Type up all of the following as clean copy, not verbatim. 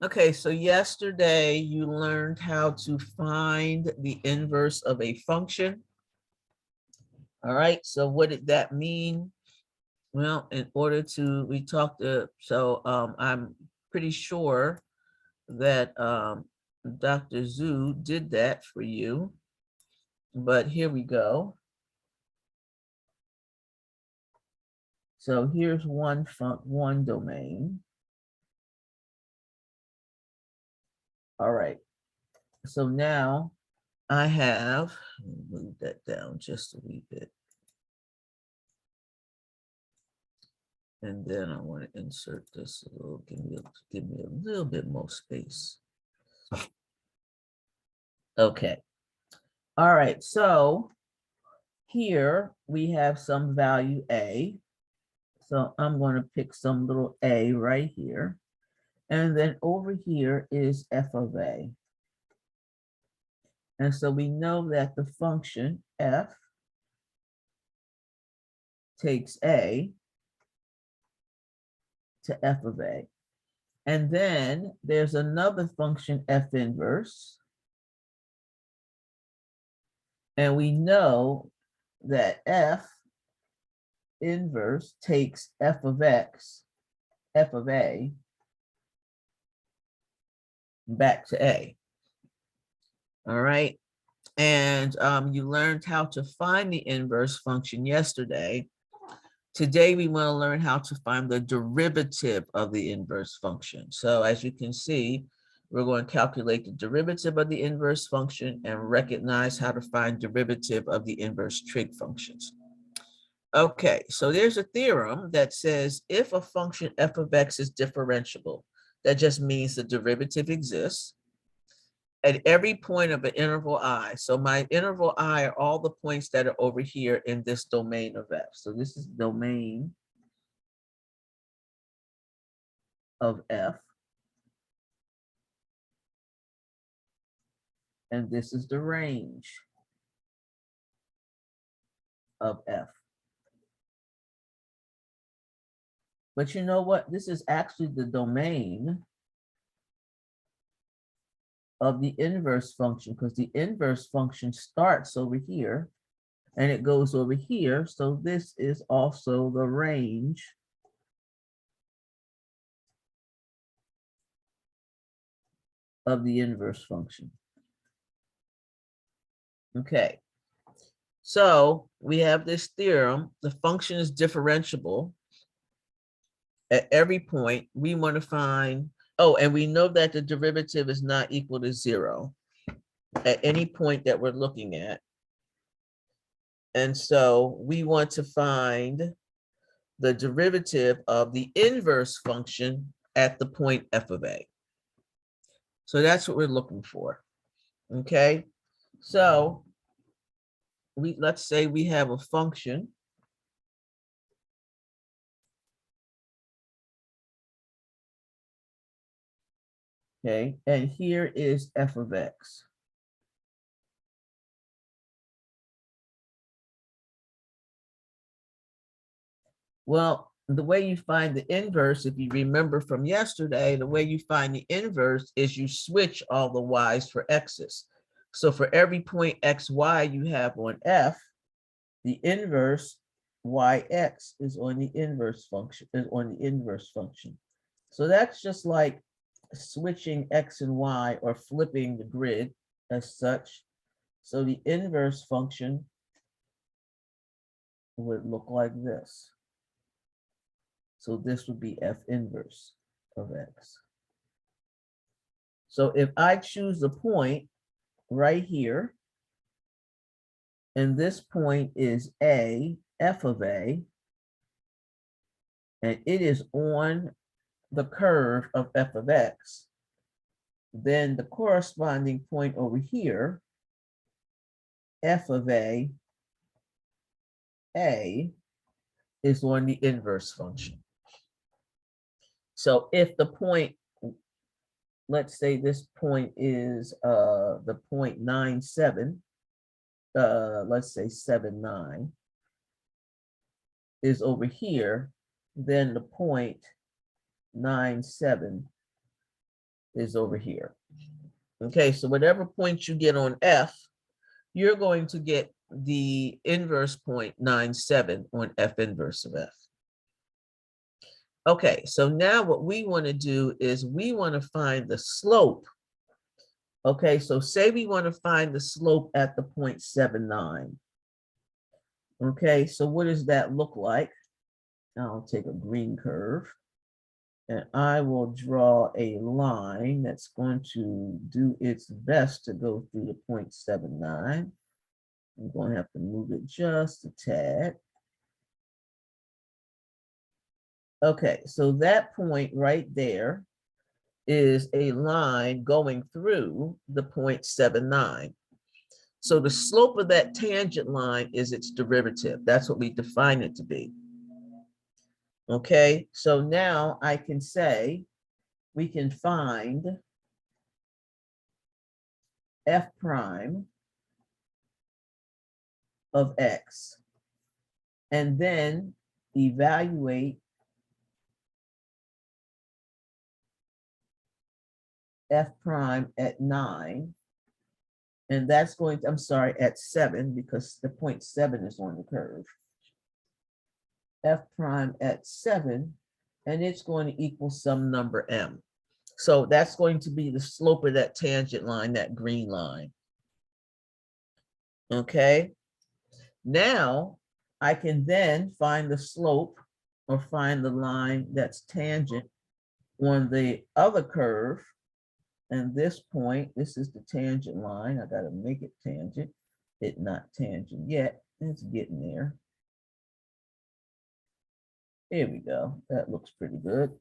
Okay, so yesterday you learned how to find the inverse of a function. All right, so what did that mean? Well, in order to, we talked, I'm pretty sure that Dr. Zhu did that for you, but here we go. So here's one domain. All right, so now I have, move that down just a wee bit. And then I want to insert this a little, give me a little bit more space. Okay. All right, so here we have some value A. So I'm going to pick some little A right here. And then over here is f of A. And so we know that the function f takes A to f of A. And then there's another function f inverse. And we know that f inverse takes f of x, f of A, back to A. All right. And you learned how to find the inverse function yesterday. Today, we want to learn how to find the derivative of the inverse function. So as you can see, we're going to calculate the derivative of the inverse function and recognize how to find derivative of the inverse trig functions. Okay, so there's a theorem that says if a function f of x is differentiable, that just means the derivative exists at every point of an interval I. So my interval I are all the points that are over here in this domain of f. So this is domain of f. And this is the range of f. But you know what? This is actually the domain of the inverse function, because the inverse function starts over here and it goes over here. So this is also the range of the inverse function. Okay. So we have this theorem. The function is differentiable at every point. We want to find, oh, and we know that the derivative is not equal to 0 at any point that we're looking at. And so we want to find the derivative of the inverse function at the point f of A. So that's what we're looking for. Okay. So let's say we have a function. Okay, and here is f of x. Well, the way you find the inverse, if you remember from yesterday, the way you find the inverse is you switch all the y's for x's. So for every point x, y you have on f, the inverse yx is on the inverse function, So that's just like switching x and y or flipping the grid as such. So the inverse function would look like this. So this would be f inverse of x. So if I choose the point right here, and this point is A, f of A, and it is on the curve of f of x, then the corresponding point over here, f of A is on the inverse function. So if the point, let's say this point is the point 97, let's say 79, is over here, then the point 97 is over here. Okay, so whatever point you get on F, you're going to get the inverse 0.97 on F inverse of F. Okay, so now what we want to do is we want to find the slope. Okay, so say we want to find the slope at the 0.79. Okay, so what does that look like? I'll take a green curve and I will draw a line that's going to do its best to go through the 0.79. I'm going to have to move it just a tad. Okay, so that point right there is a line going through the 0.79. So the slope of that tangent line is its derivative. That's what we define it to be. Okay, so now I can say we can find f prime of x and then evaluate f prime at 9. And that's going to, I'm sorry, at 7 because the 0.7 is on the curve. F prime at 7, and it's going to equal some number m. So that's going to be the slope of that tangent line, that green line. Okay. Now I can then find the slope or find the line that's tangent on the other curve. And this point, this is the tangent line. I got to make it tangent. It's not tangent yet. It's getting there. Here we go. That looks pretty good.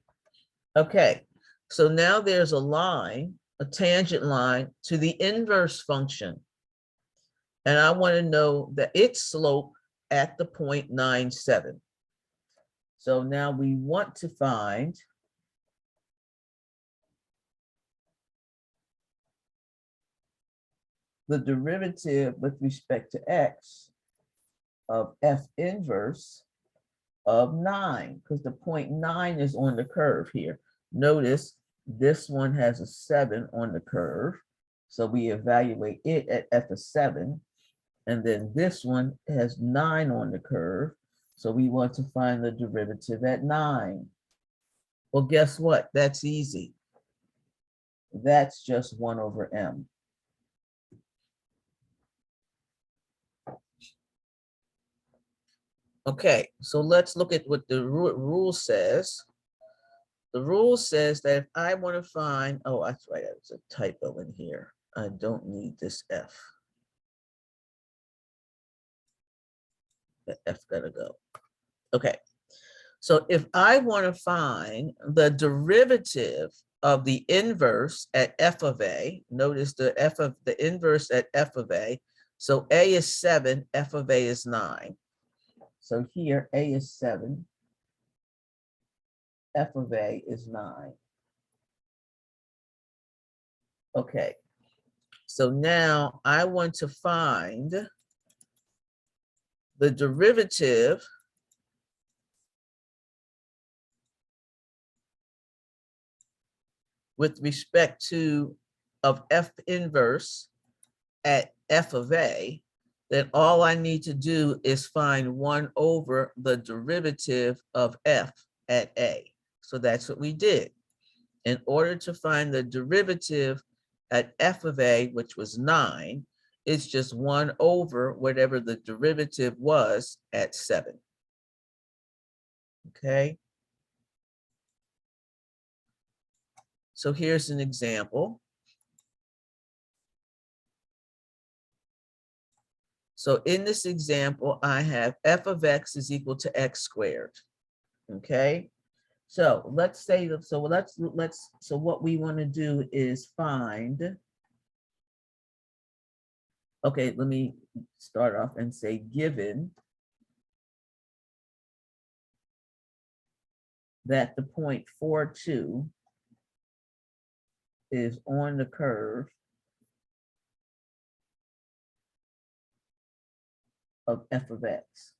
Okay, so now there's a line, a tangent line to the inverse function. And I want to know that its slope at the 0.97. So now we want to find the derivative with respect to x of f inverse of 9, because the 0.9 is on the curve here. Notice this one has a 7 on the curve. So we evaluate it at f of 7. And then this one has 9 on the curve. So we want to find the derivative at 9. Well, guess what? That's easy. That's just 1 over m. Okay, so let's look at what the rule says. The rule says that if I want to find, oh, that's right, there's a typo in here. I don't need this f. The f gotta go. Okay, so if I want to find the derivative of the inverse at f of a, notice the f of the inverse at f of a. So a is 7, f of a is 9. So here a is 7, f of a is 9. Okay, so now I want to find the derivative with respect to of f inverse at f of a, then all I need to do is find 1 over the derivative of f at a. So that's what we did. In order to find the derivative at f of a, which was 9, it's just 1 over whatever the derivative was at 7. Okay. So here's an example. So in this example, I have f of x is equal to x squared. Okay. So let's say that, so what we want to do is find, okay, let me start off and say given that the 0.42 is on the curve of f of x.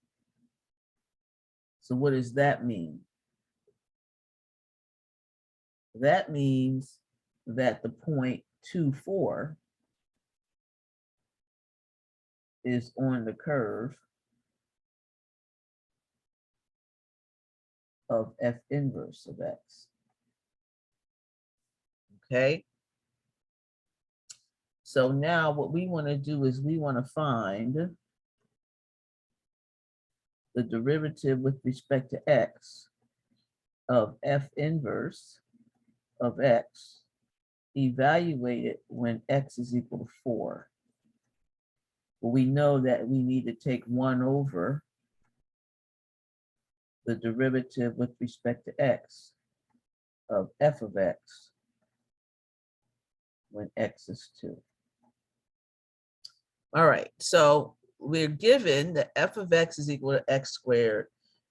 So what does that mean? That means that the point 2, 4 is on the curve of f inverse of x. Okay. So now what we want to do is we want to find the derivative with respect to x of f inverse of x, evaluate it when x is equal to 4. Well, we know that we need to take 1 over the derivative with respect to x of f of x when x is 2. All right, so we're given that f of x is equal to x squared,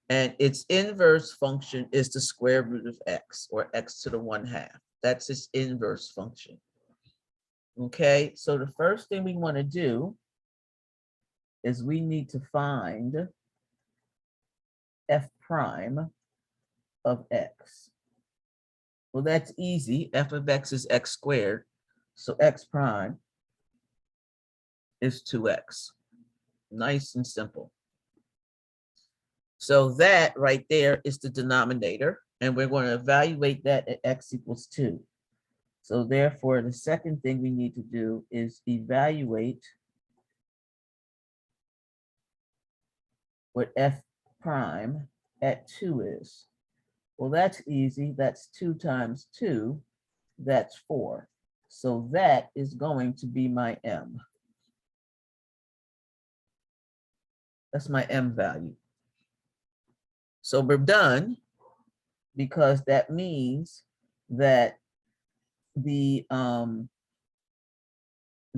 and its inverse function is the square root of x, or x to the 1/2. That's its inverse function. Okay, so the first thing we want to do is we need to find f prime of x. Well, that's easy. F of x is x squared, so x prime is 2x. Nice and simple. So that right there is the denominator, and we're going to evaluate that at x equals 2. So therefore, the second thing we need to do is evaluate what f prime at 2 is. Well, that's easy. That's 2 times 2. That's 4. So that is going to be my m. That's my m value. So we're done, because that means that the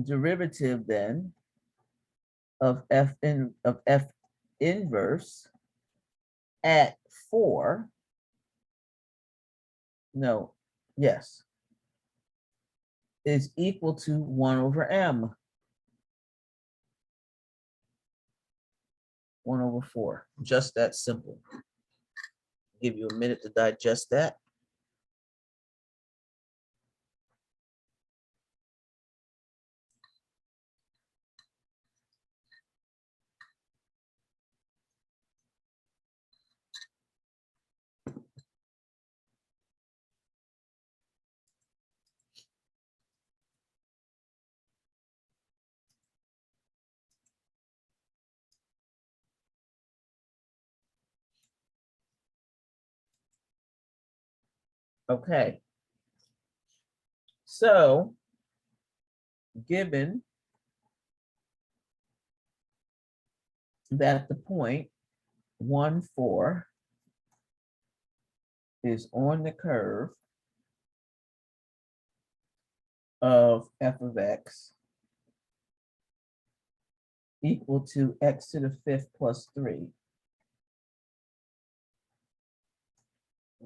derivative then of f inverse at 4, no, yes, is equal to 1 over m. 1 over 4, just that simple. Give you a minute to digest that. Okay. So, given that the point 1, 4 is on the curve of f of x equal to x to the 5th plus 3,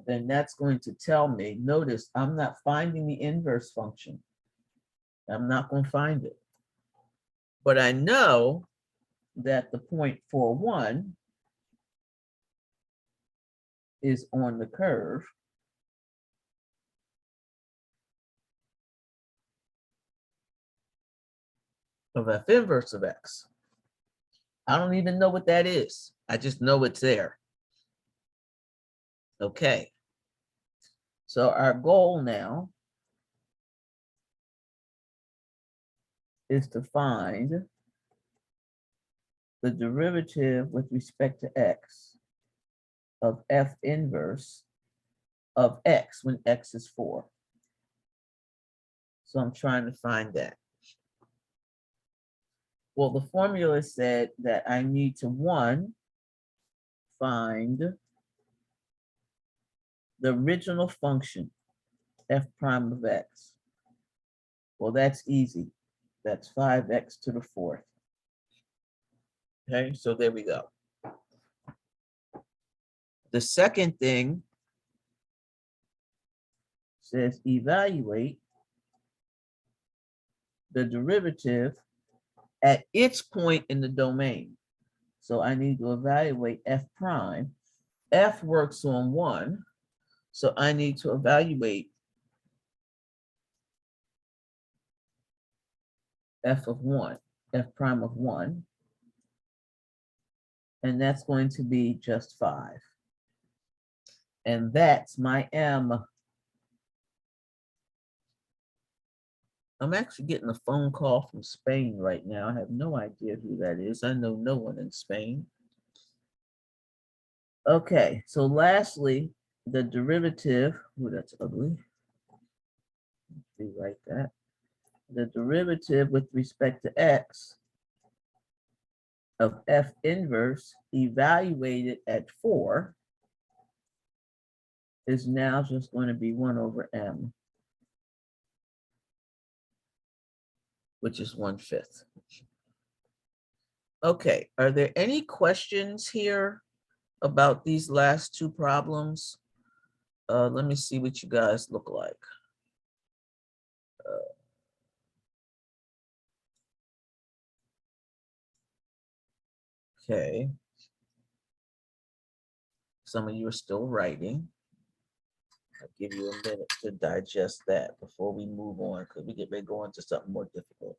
then that's going to tell me, notice I'm not finding the inverse function. I'm not going to find it. But I know that the point 4, 1 is on the curve of f inverse of x. I don't even know what that is. I just know it's there. Okay. So our goal now is to find the derivative with respect to x of f inverse of x when x is 4. So I'm trying to find that. Well, the formula said that I need to, 1, find the original function, f prime of x. Well, that's easy. That's 5x to the 4th. Okay, so there we go. The second thing says evaluate the derivative at its point in the domain. So I need to evaluate f prime. F works on 1, so I need to evaluate f of 1, f prime of 1, and that's going to be just 5. And that's my M. I'm actually getting a phone call from Spain right now. I have no idea who that is. I know no one in Spain. Okay, so lastly, the derivative, oh, that's ugly. Rewrite that. The derivative with respect to x of f inverse evaluated at 4 is now just going to be 1 over m, which is 1/5. Okay, are there any questions here about these last two problems? Let me see what you guys look like. Okay. Some of you are still writing. I'll give you a minute to digest that before we move on, because we get ready to go into something more difficult.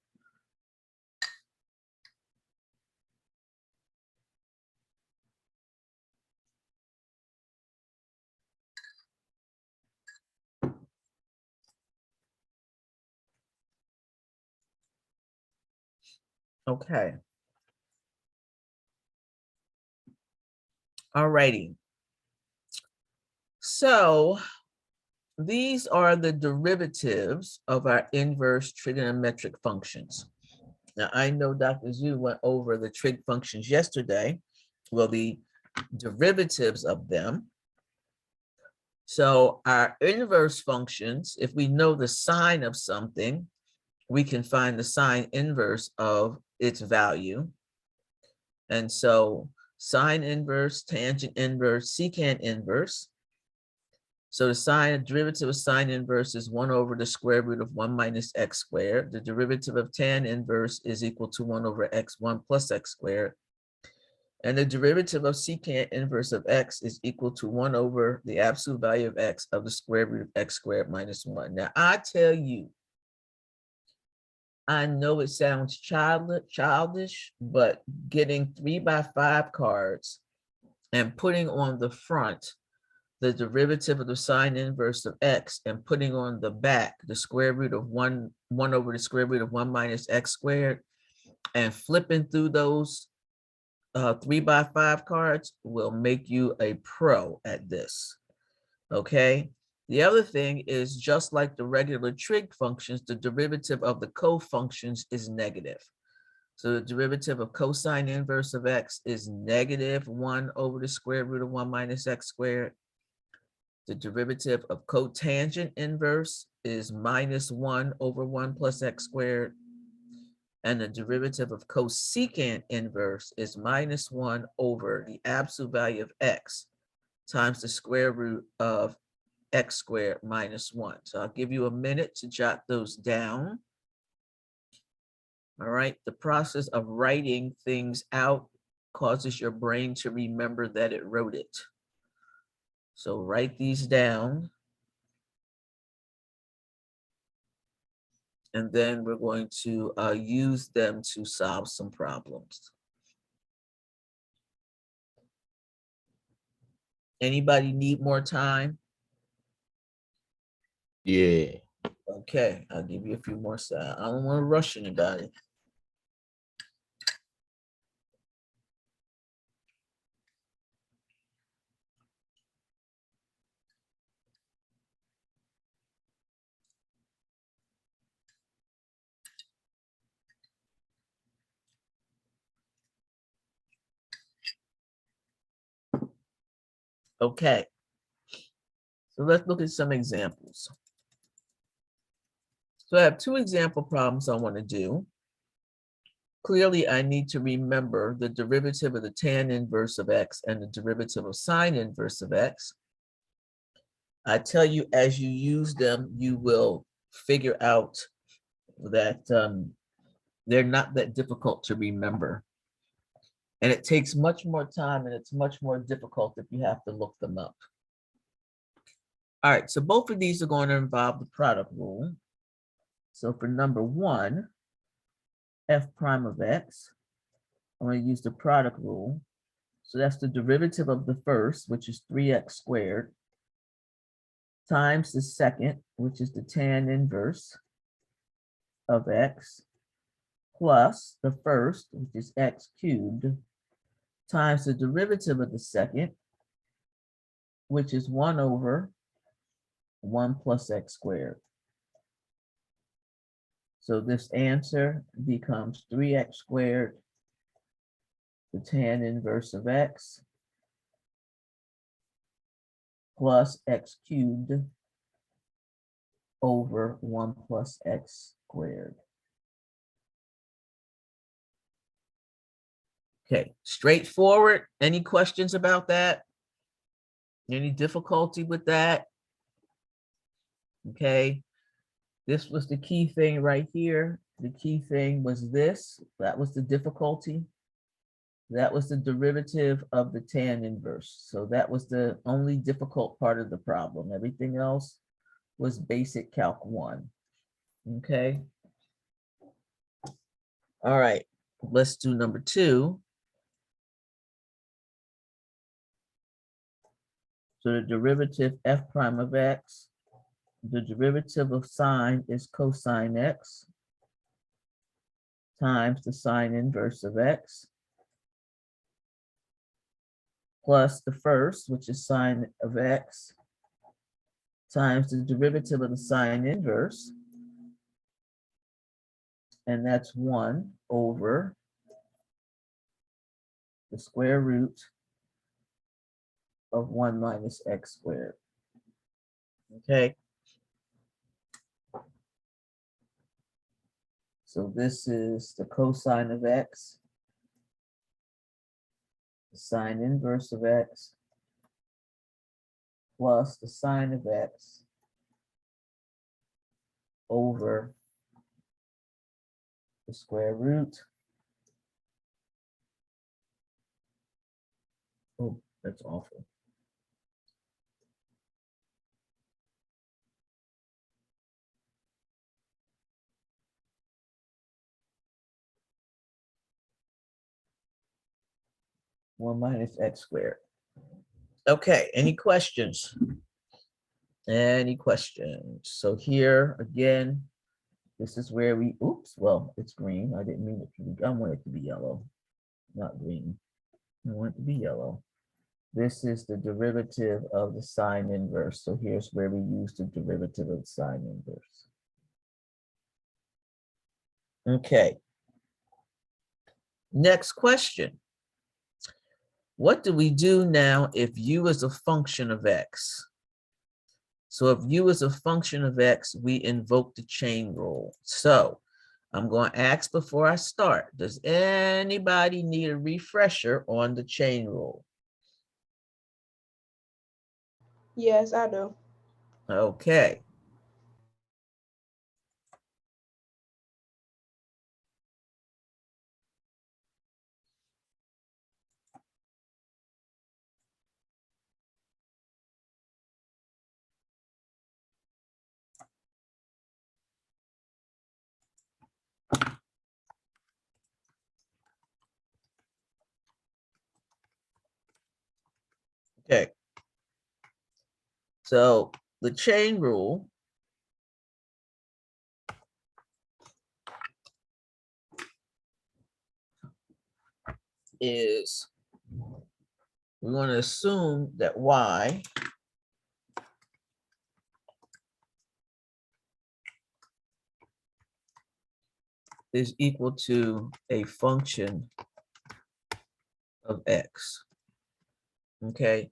Okay. All righty. So these are the derivatives of our inverse trigonometric functions. Now, I know Dr. Zhu went over the trig functions yesterday, well, the derivatives of them. So our inverse functions, if we know the sign of something, we can find the sine inverse of its value. And so sine inverse, tangent inverse, secant inverse. So the sine derivative of sine inverse is 1 over the square root of 1 minus x squared. The derivative of tan inverse is equal to 1 over x1 plus x squared. And the derivative of secant inverse of x is equal to 1 over the absolute value of x of the square root of x squared minus 1. Now, I tell you, I know it sounds childish, but getting 3x5 cards and putting on the front the derivative of the sine inverse of x and putting on the back the square root of 1 over the square root of 1 minus x squared and flipping through those 3x5 cards will make you a pro at this. Okay. The other thing is, just like the regular trig functions, the derivative of the co-functions is negative. So the derivative of cosine inverse of x is negative 1 over the square root of 1 minus x squared. The derivative of cotangent inverse is minus 1 over 1 plus x squared. And the derivative of cosecant inverse is minus 1 over the absolute value of x times the square root of x squared minus 1. So I'll give you a minute to jot those down. All right, the process of writing things out causes your brain to remember that it wrote it. So write these down. And then we're going to use them to solve some problems. Anybody need more time? Yeah. Okay, I'll give you a few more seconds. I don't want to rush anybody. Okay, so let's look at some examples. So I have two example problems I want to do. Clearly, I need to remember the derivative of the tan inverse of x and the derivative of sine inverse of x. I tell you, as you use them, you will figure out that they're not that difficult to remember. And it takes much more time and it's much more difficult if you have to look them up. All right, so both of these are going to involve the product rule. So for number 1, f prime of x. I'm going to use the product rule. So that's the derivative of the first, which is 3x squared, times the second, which is the tan inverse of x, plus the first, which is x cubed, times the derivative of the second, which is 1 over 1 plus x squared. So this answer becomes 3x squared, the tan inverse of x, plus x cubed over 1 plus x squared. Okay, straightforward. Any questions about that? Any difficulty with that? Okay, this was the key thing right here. The key thing was this. That was the difficulty. That was the derivative of the tan inverse. So that was the only difficult part of the problem. Everything else was basic calc 1. Okay. All right, let's do number 2. So the derivative f prime of x, the derivative of sine is cosine x times the sine inverse of x, plus the first, which is sine of x, times the derivative of the sine inverse, and that's 1 over the square root of 1 minus x squared. Okay. So this is the cosine of x, the sine inverse of x, plus the sine of x over the square root. Oh, that's awful. One minus x squared. Okay, any questions? Any questions? So here again, this is where we, oops, well, it's green. I didn't mean it to be, I want it to be yellow, not green. I want it to be yellow. This is the derivative of the sine inverse. So here's where we use the derivative of the sine inverse. Okay. Next question. What do we do now if u is a function of x? So if u is a function of x, we invoke the chain rule. So I'm going to ask before I start, does anybody need a refresher on the chain rule? Yes, I do. Okay. Okay. So the chain rule is, we want to assume that y is equal to a function of x. Okay,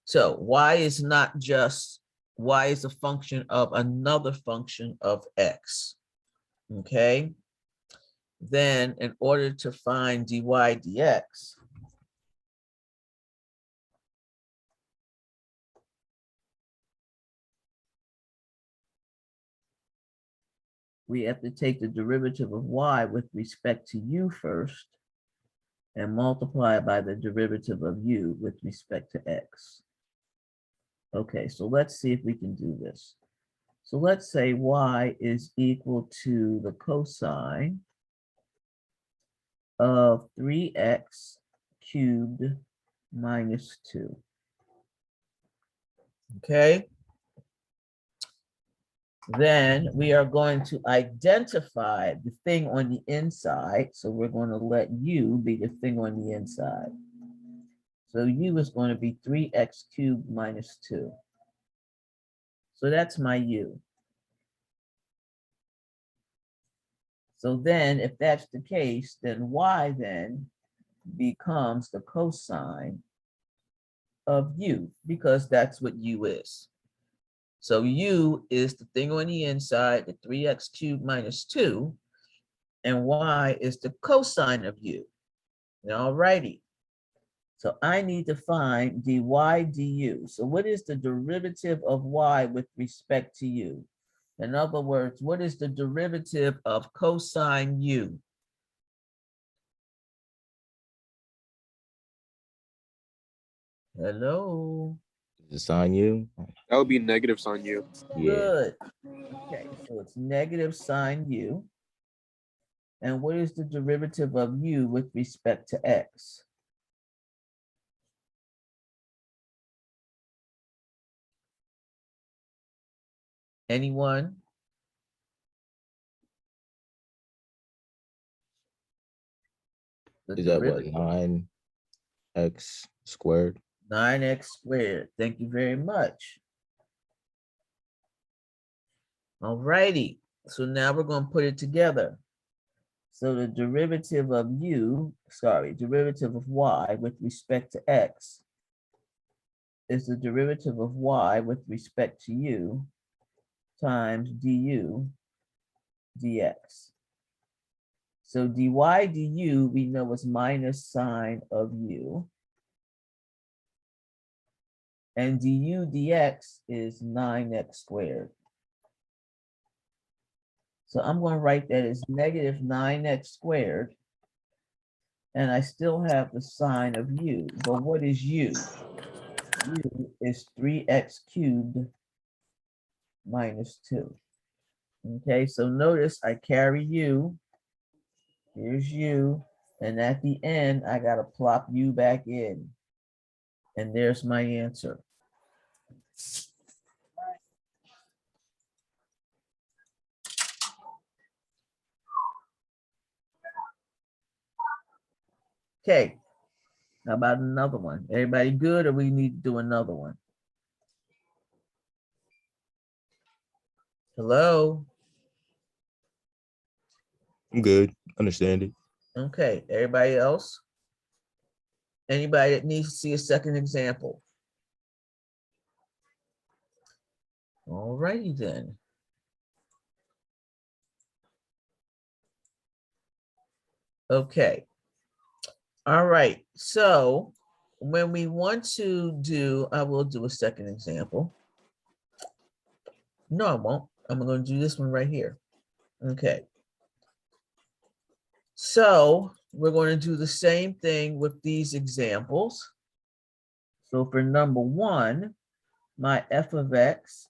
so y is not just, y is a function of another function of x. Okay, then in order to find dy dx, we have to take the derivative of y with respect to u first and multiply by the derivative of u with respect to x. Okay, so let's see if we can do this. So let's say y is equal to the cosine of 3x cubed minus 2. Okay. Then we are going to identify the thing on the inside. So we're going to let u be the thing on the inside. So u is going to be 3x cubed minus 2. So that's my u. So then if that's the case, then y then becomes the cosine of u, because that's what u is. So u is the thing on the inside, the 3x cubed minus 2, and y is the cosine of u. All righty. So I need to find dy du. So what is the derivative of y with respect to u? In other words, what is the derivative of cosine u? Hello. The sine u. That would be negative sine u. Yeah. Good. Okay, so it's negative sine u. And what is the derivative of u with respect to x? Anyone? The Is that what, derivative. 9x squared? 9x squared. Thank you very much. All righty. So now we're going to put it together. So the derivative of derivative of y with respect to x is the derivative of y with respect to u times du dx. So dy du we know is minus sine of u. And du dx is 9x squared. So I'm going to write that as negative 9x squared. And I still have the sine of u. But what is u? U is 3x cubed minus 2. Okay, so notice I carry u. Here's u. And at the end, I got to plop u back in. And there's my answer. Okay, how about another one? Everybody good, or we need to do another one? Hello? I'm good. Understand it. Okay, everybody else? Anybody that needs to see a second example? All righty then. Okay. All right, so when we want to do, I will do a second example. No, I won't. I'm going to do this one right here. Okay. So we're going to do the same thing with these examples. So for number 1, my f of x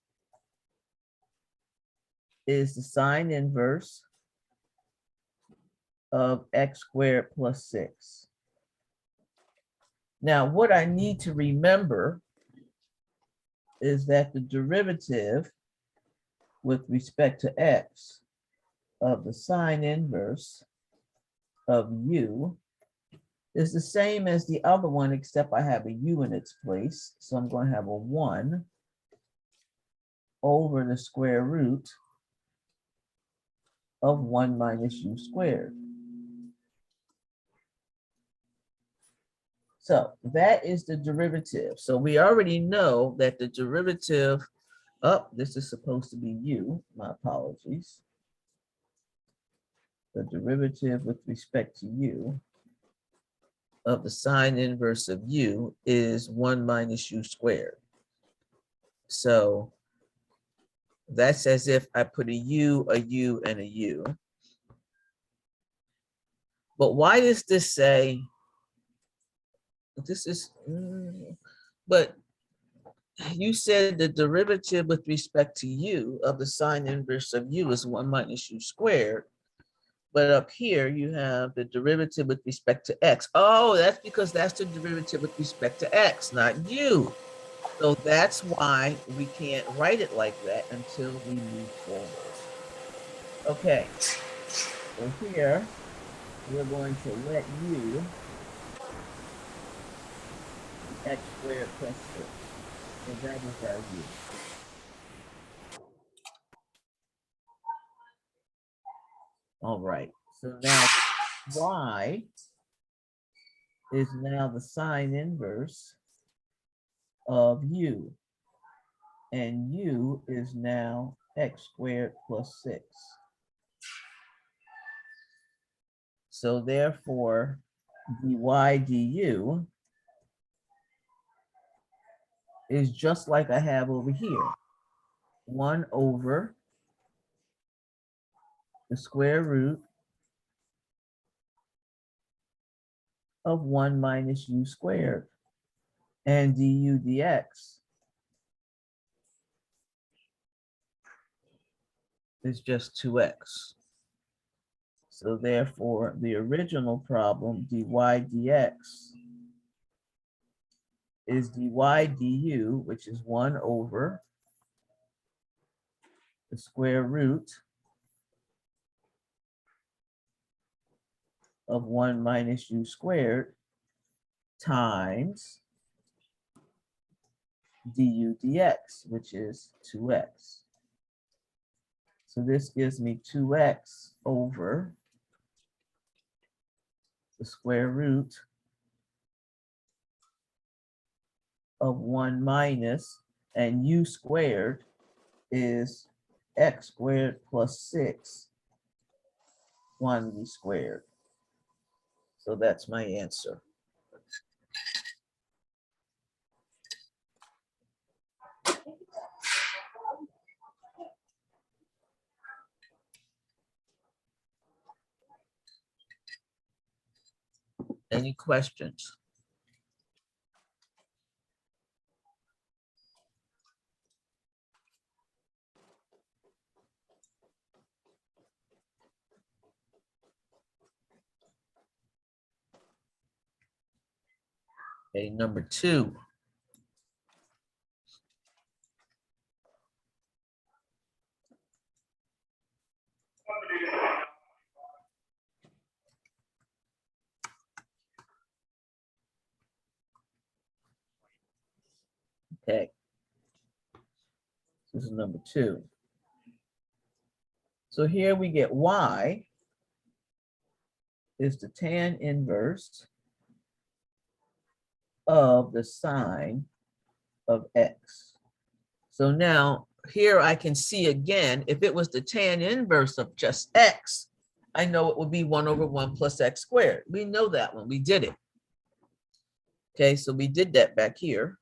is the sine inverse of x squared plus 6. Now, what I need to remember is that the derivative with respect to x of the sine inverse of u is the same as the other one, except I have a u in its place. So I'm going to have a 1 over the square root of 1 minus u squared. So that is the derivative. So we already know that the derivative, this is supposed to be u, my apologies. The derivative with respect to u of the sine inverse of u is 1 minus u squared. So that's as if I put a u, and a u. But why does this say, this is, but you said the derivative with respect to u of the sine inverse of u is 1 minus u squared. But up here, you have the derivative with respect to x. Oh, that's because that's the derivative with respect to x, not u. So that's why we can't write it like that until we move forward. Okay, so here, we're going to let u x squared plus 6. So that is our u. All right, so now y is now the sine inverse of u, and u is now x squared plus 6. So therefore, dy du is just like I have over here. 1 over the square root of 1 minus u squared, and du dx is just 2x. So therefore, the original problem, dy dx, is dy du, which is 1 over the square root of 1 minus u squared times du dx, which is 2x. So this gives me 2x over the square root of 1 minus, and u squared is x squared plus 6 quantity squared. So that's my answer. Any questions? Okay, number 2. Okay. This is number 2. So here we get y is the tan inverse of the sine of x. So now here I can see again, if it was the tan inverse of just x, I know it would be 1 over 1 plus x squared. We know that one, we did it. Okay, so we did that back here.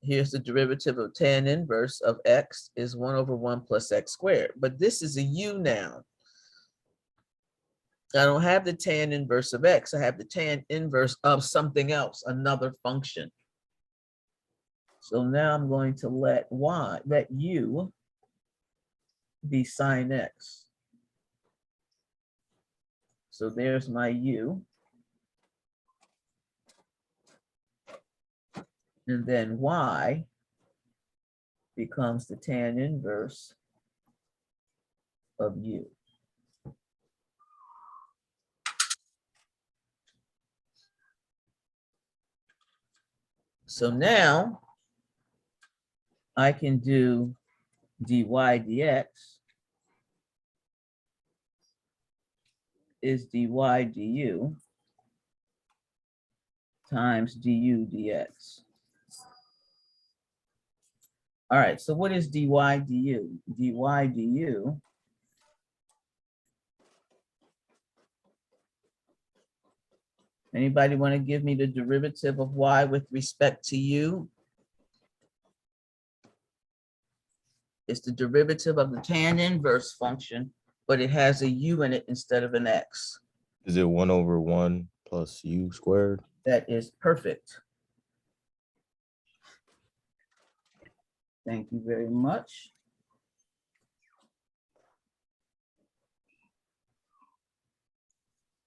Here's the derivative of tan inverse of x is 1 over 1 plus x squared. But this is a u now. I don't have the tan inverse of x. I have the tan inverse of something else, another function. So now I'm going to let u be sine x. So there's my u. And then y becomes the tan inverse of u. So now I can do dy dx is dy du times du dx. All right, so what is dy du? Dy du anybody want to give me the derivative of y with respect to u? It's the derivative of the tan inverse function, but it has a u in it instead of an x. Is it 1 over 1 plus u squared? That is perfect. Thank you very much.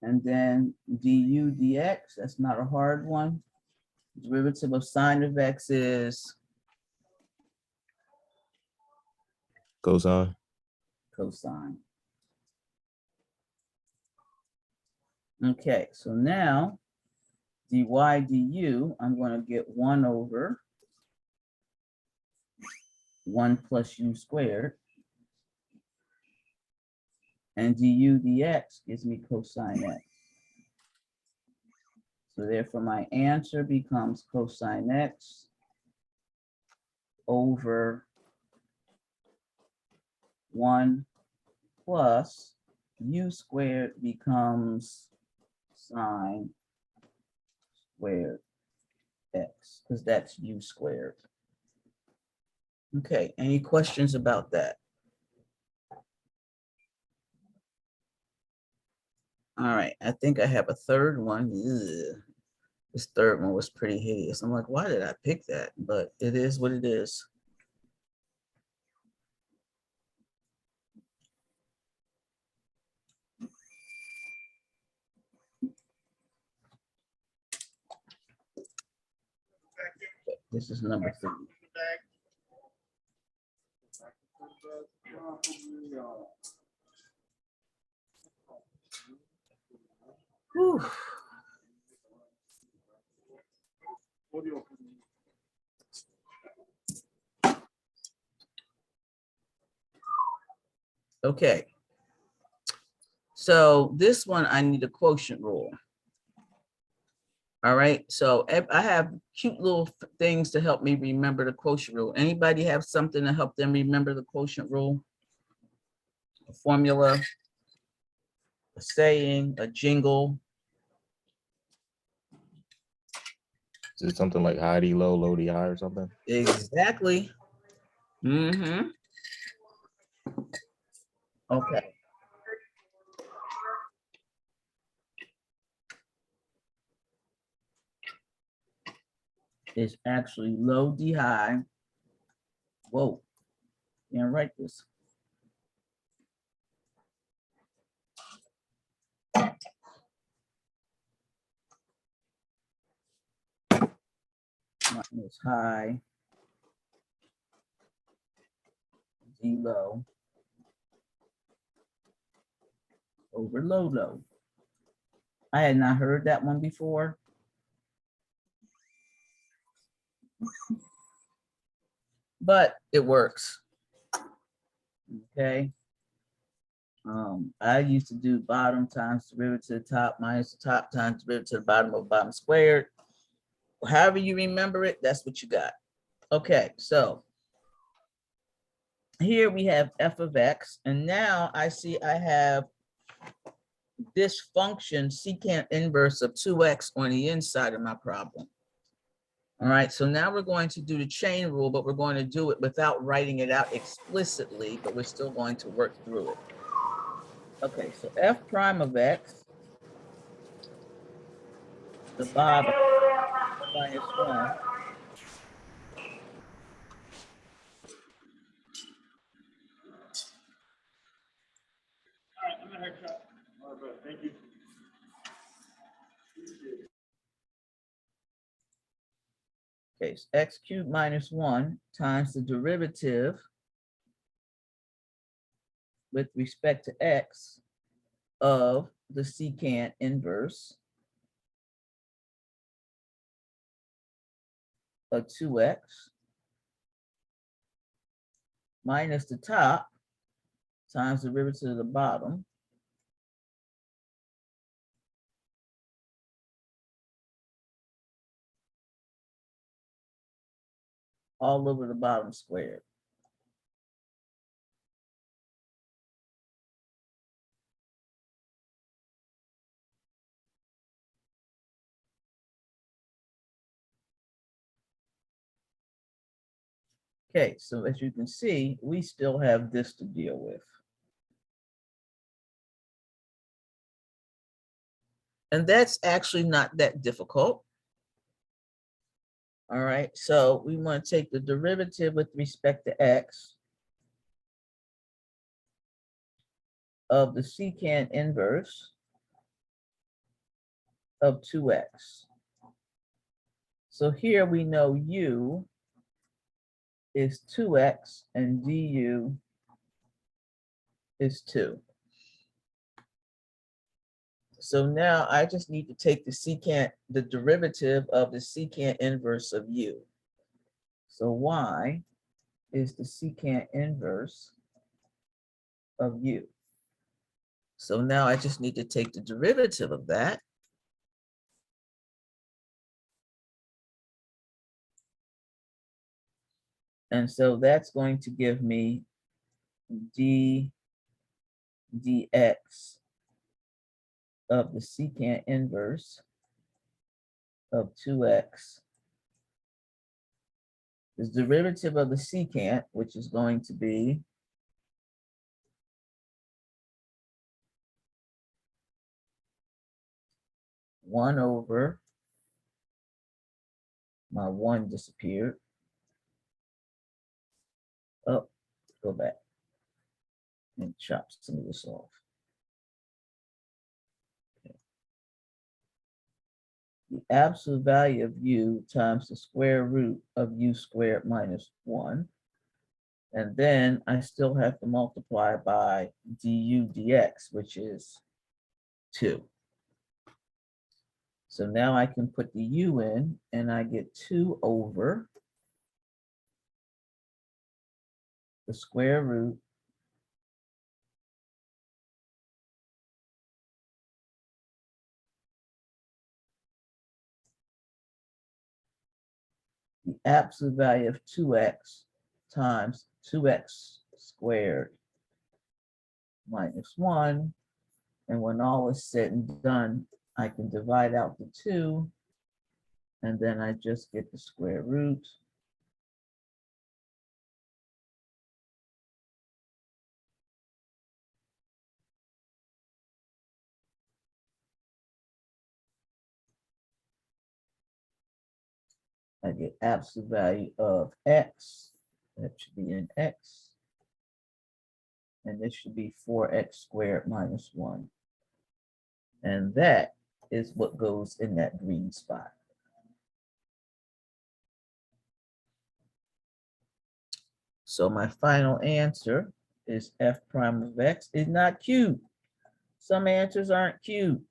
And then du dx, that's not a hard one. Derivative of sine of x is Cosine. cosine. Okay, so now dy du, I'm going to get 1 over 1 plus u squared. And du dx gives me cosine x. So therefore my answer becomes cosine x over 1 plus u squared becomes sine squared x, because that's u squared. Okay, any questions about that? All right, I think I have a third one. Ugh. This third one was pretty hideous. I'm like, why did I pick that? But it is what it is. This is number 3. Whew. Okay. So this one, I need a quotient rule. All right. So I have cute little things to help me remember the quotient rule. Anybody have something to help them remember the quotient rule? A formula, a saying, a jingle. Is it something like high D low, low D high or something? Exactly. Mm-hmm. Okay. It's actually low D high. Whoa. Can't write this. Minus high. D low. Over low low. I had not heard that one before. But it works. Okay. I used to do bottom times derivative to the top minus the top times derivative to the bottom of bottom squared. However you remember it, that's what you got. Okay, so here we have f of x, and now I see I have this function secant inverse of 2x on the inside of my problem. All right, so now we're going to do the chain rule, but we're going to do it without writing it out explicitly, but we're still going to work through it. Okay, so f prime of x, the bottom minus 1. Okay, so x cubed minus 1 times the derivative with respect to x of the secant inverse of 2x minus the top times the derivative of the bottom all over the bottom squared. Okay, so as you can see, we still have this to deal with. And that's actually not that difficult. All right, so we want to take the derivative with respect to x of the secant inverse of 2x. So here we know u is 2x and du is 2. So now I just need to take the derivative of the secant inverse of u. So y is the secant inverse of u. So now I just need to take the derivative of that. And so that's going to give me d dx of the secant inverse of 2x. The derivative of the secant, which is going to be one over, my one disappeared. Oh, go back and chop some of this off. Okay. The absolute value of u times the square root of u squared minus 1. And then I still have to multiply by du dx, which is 2. So now I can put the u in, and I get 2 over the square root the absolute value of 2x times 2x squared minus 1. And when all is said and done, I can divide out the 2, and then I just get the square root. I get absolute value of x. That should be in x. And this should be 4x squared minus 1. And that is what goes in that green spot. So my final answer is f prime of x is not cubed. Some answers aren't cubed.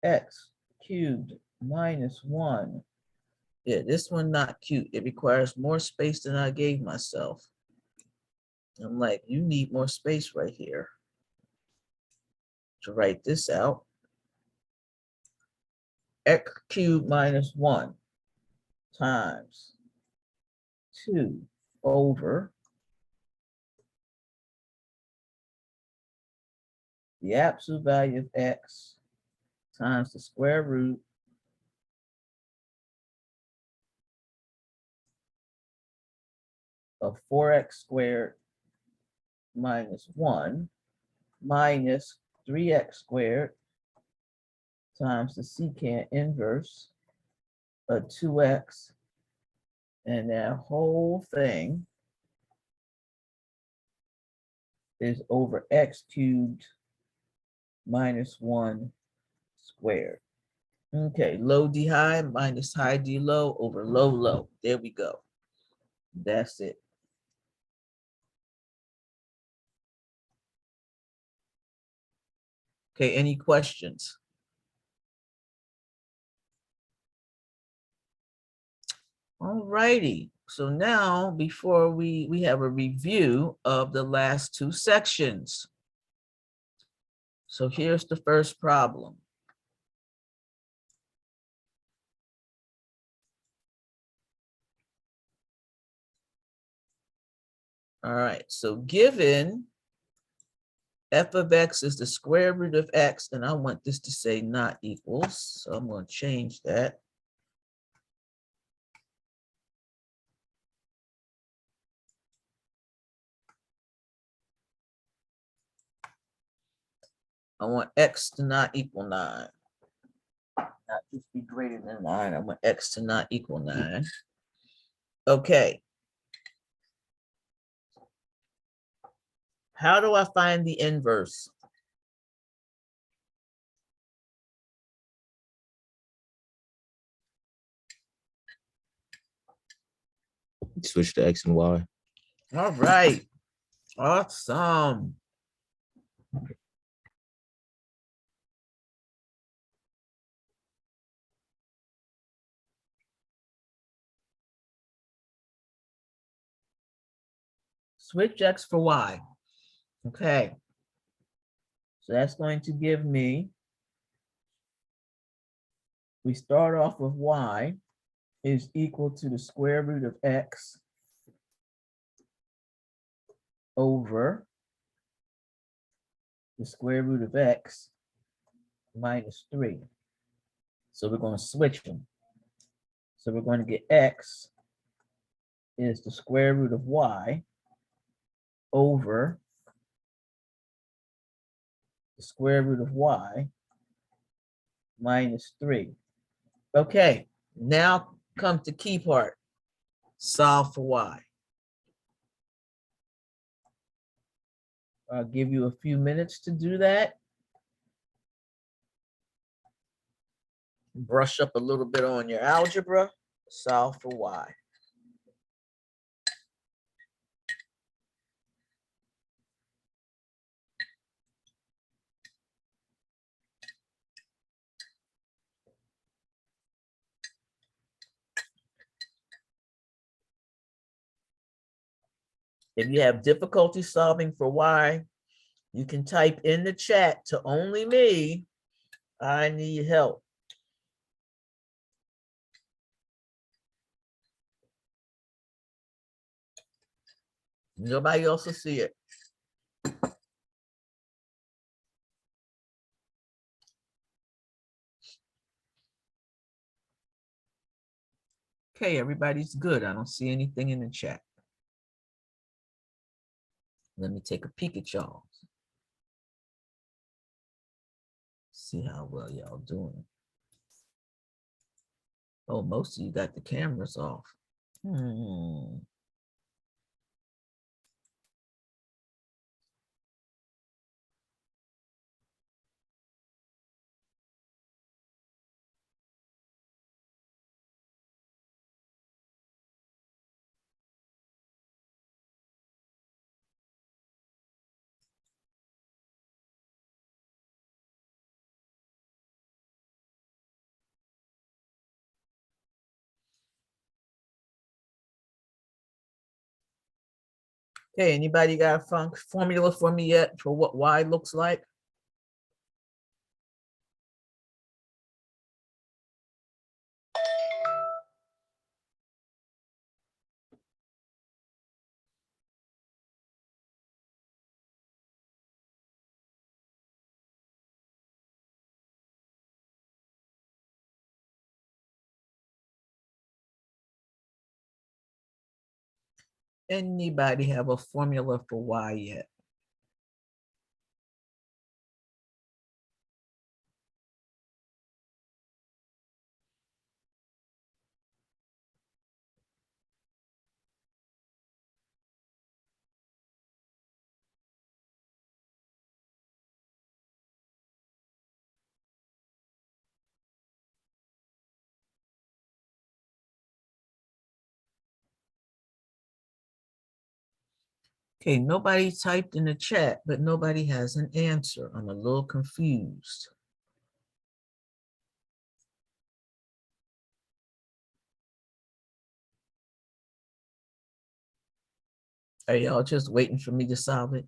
X cubed minus 1. Yeah, this one not cute. It requires more space than I gave myself. I'm like, you need more space right here to write this out. X cubed minus 1 times 2 over the absolute value of x times the square root of 4x squared minus 1 minus 3x squared times the secant inverse of 2x, and that whole thing is over x cubed minus 1 squared. Okay, low d high minus high d low over low low. There we go. That's it. Okay, any questions? All righty. So now, before we have a review of the last 2 sections. So here's the first problem. All right, so given f of x is the square root of x, and I want this to say not equals, so I'm going to change that. I want x to not equal 9. Not just be greater than 9. I want x to not equal 9. Okay. How do I find the inverse? switch to X and Y. All right. Awesome. Switch X for Y. Okay. So that's going to give me, we start off with Y is equal to the square root of X over the square root of X minus 3. So we're going to switch them. So we're going to get X is the square root of Y over the square root of Y minus 3. Okay, now comes the key part. Solve for Y. I'll give you a few minutes to do that. Brush up a little bit on your algebra. Solve for Y. If you have difficulty solving for Y, you can type in the chat to only me, I need help. Nobody else will see it. Okay, everybody's good. I don't see anything in the chat. Let me take a peek at y'all. See how well y'all doing. Oh, most of you got the cameras off. Okay, anybody got a formula for me yet for what Y looks like? Anybody have a formula for Y yet? Okay, nobody typed in the chat, but nobody has an answer. I'm a little confused. Are y'all just waiting for me to solve it?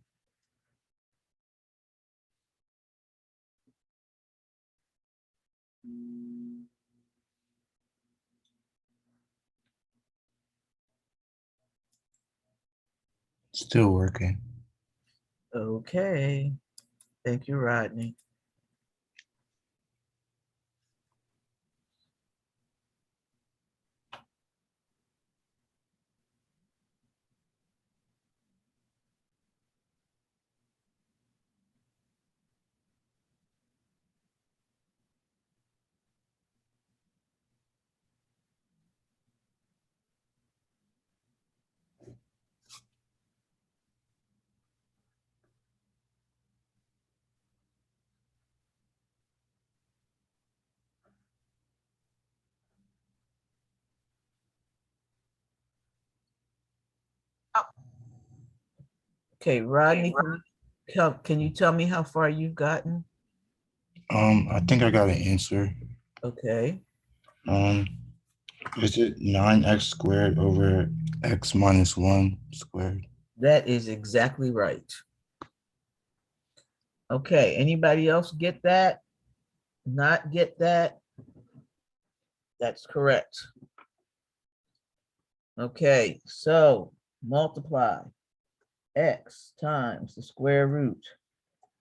Still working. Okay. Thank you, Rodney. Okay, Rodney, can you tell me how far you've gotten? I think I got an answer. Okay, Is it 9x squared over x minus 1 squared? that is exactly right. Okay, anybody else get that? Not get that? That's correct. Okay, so multiply x times the square root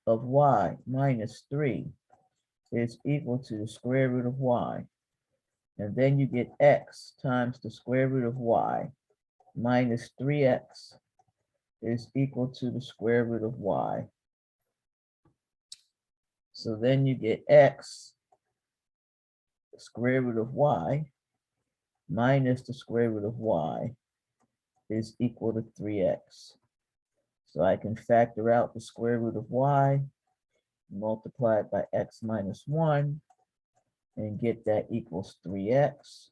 of y minus 3 is equal to the square root of y. And then you get x times the square root of y minus 3x is equal to the square root of y. So then you get x, the square root of y, minus the square root of y is equal to 3x. So I can factor out the square root of y, multiply it by x minus 1, and get that equals 3x.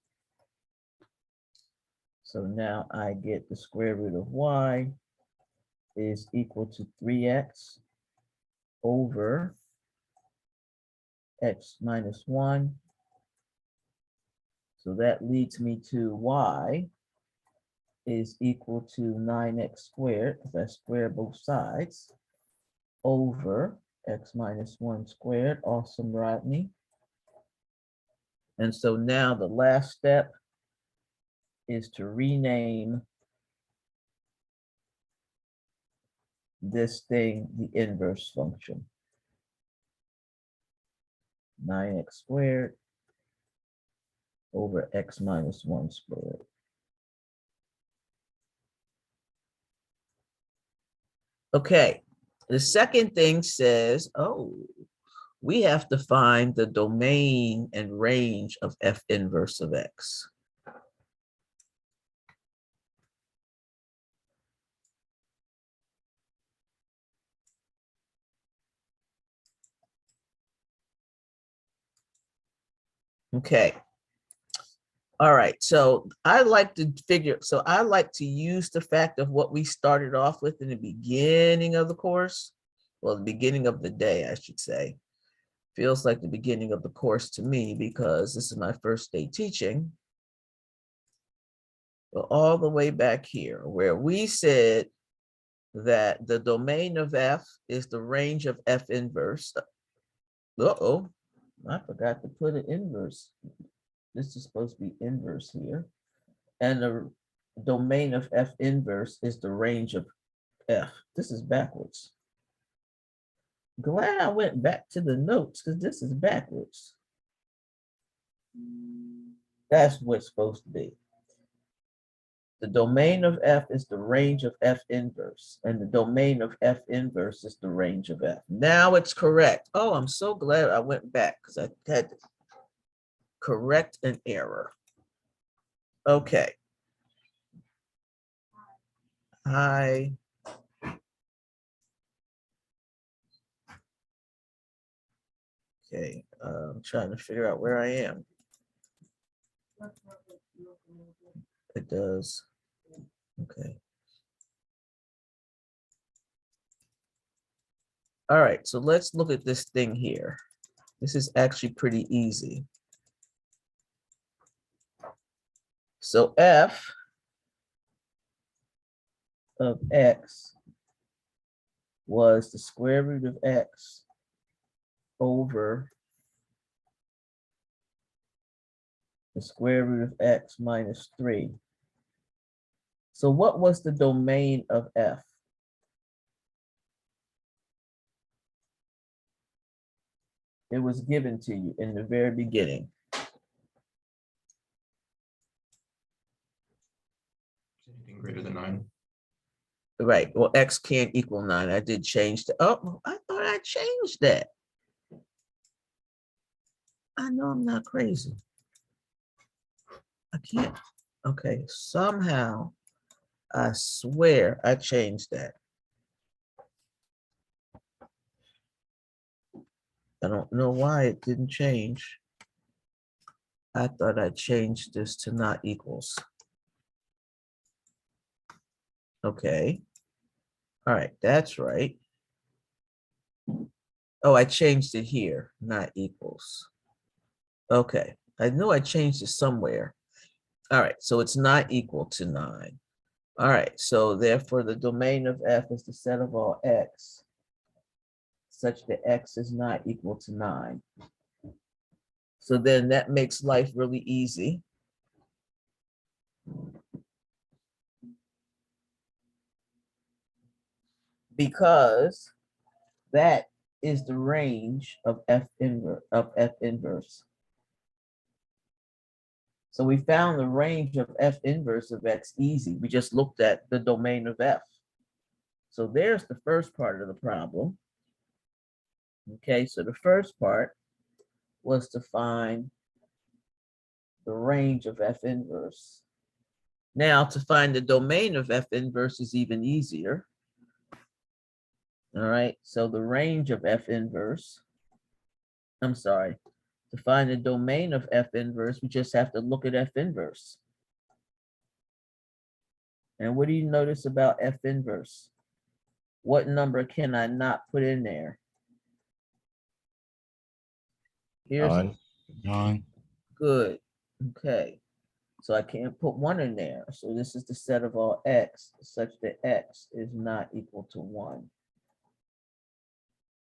So now I get the square root of y is equal to 3x over x minus 1. So that leads me to y is equal to 9x squared, if I square both sides, over x minus 1 squared. Awesome, Rodney. And so now the last step is to rename this thing the inverse function. 9x squared over x minus 1 squared. Okay, the second thing says, oh, we have to find the domain and range of f inverse of x. Okay. All right, so I like to use the fact of what we started off with in the beginning of the course. Well, the beginning of the day, I should say. Feels like the beginning of the course to me because this is my first day teaching. But all the way back here where we said that the domain of f is the range of f inverse. Uh-oh, I forgot to put an inverse. This is supposed to be inverse here. And the domain of f inverse is the range of f. This is backwards. Glad I went back to the notes because this is backwards. That's what it's supposed to be. The domain of f is the range of f inverse, and the domain of f inverse is the range of f. Now it's correct. Oh, I'm so glad I went back because I had to correct an error. Okay. Hi. Okay, I'm trying to figure out where I am. It does. Okay. All right, so let's look at this thing here. This is actually pretty easy. So f of x was the square root of x over the square root of x minus 3. So what was the domain of f? It was given to you in the very beginning. Anything greater than 9. Right, well, x can't equal 9. I did change the, oh, I thought I changed that. I know I'm not crazy. I can't, okay, somehow, I swear I changed that. I don't know why it didn't change. I thought I changed this to not equals. Okay. All right, that's right. Oh, I changed it here, not equals. Okay, I knew I changed it somewhere. All right, so it's not equal to 9. All right, so therefore the domain of f is the set of all x such that x is not equal to 9. So then that makes life really easy. Because that is the range of f inverse. So we found the range of f inverse of x easy. We just looked at the domain of f. So there's the first part of the problem. Okay, so the first part was to find the range of f inverse. Now to find the domain of f inverse is even easier. All right, so the range of f inverse, I'm sorry, to find the domain of f inverse, we just have to look at f inverse. And what do you notice about f inverse? What number can I not put in there? Here's 9. 9. good. Okay. So I can't put 1 in there. So this is the set of all x such that x is not equal to 1.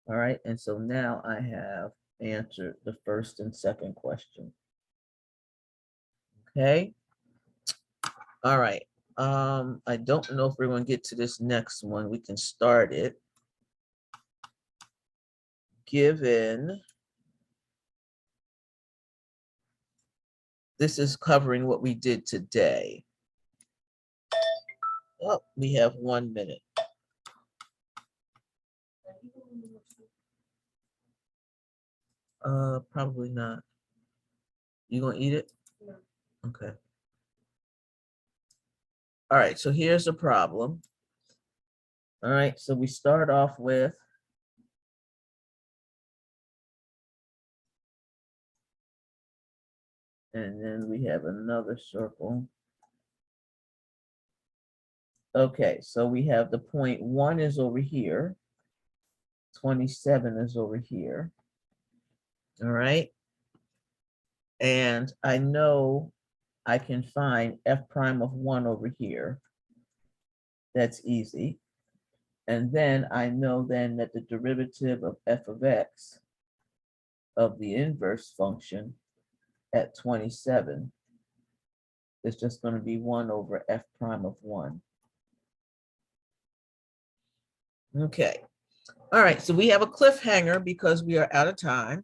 All right. And so now I have answered the first and second question. Okay. All right. I don't know if we're going to get to this next one. We can start it. Given, this is covering what we did today. Oh, we have 1 minute. Probably not. You gonna eat it? No. Okay. All right, so here's the problem. All right, so we start off with and then we have another circle. Okay, so we have the point 1 is over here. 27 is over here. All right. And I know I can find f prime of 1 over here. That's easy. And then I know then that the derivative of f of x of the inverse function at 27 is just going to be 1 over f prime of 1. Okay. All right, so we have a cliffhanger because we are out of time.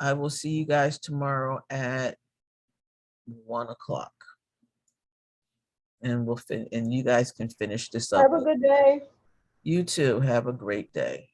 I will see you guys tomorrow at 1 o'clock. And we'll and you guys can finish this up. Have a good day. You too. Have a great day.